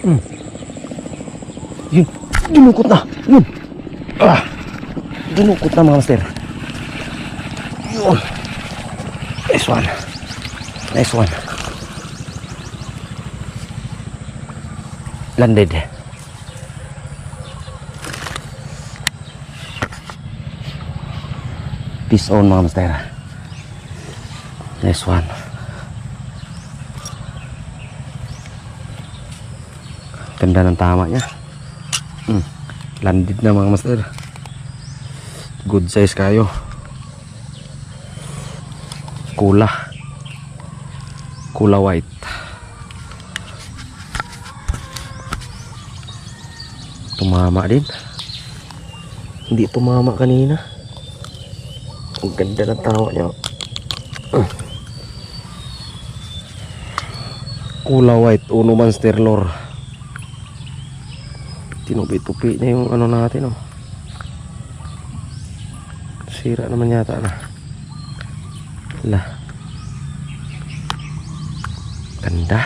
Yun, dinukot na. Yun. Dinukot na mga master. Yun. Nice one. Nice one. Landed. Peace on mga master. Nice one. Ganda ng tama niya. Landed na mga master. Good size kayo. Kula white. Tumama din. Hindi tumama kanina. Ang ganda ng tawa niya. Kula white, uno monster lore. Tinupi-tupi na yung ano natin, oh. Sira naman yata na. Lah. Ganda.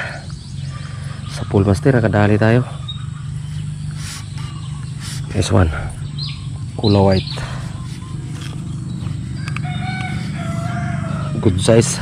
Sa pool master nakadali tayo. Nice one. Kula white. Good size.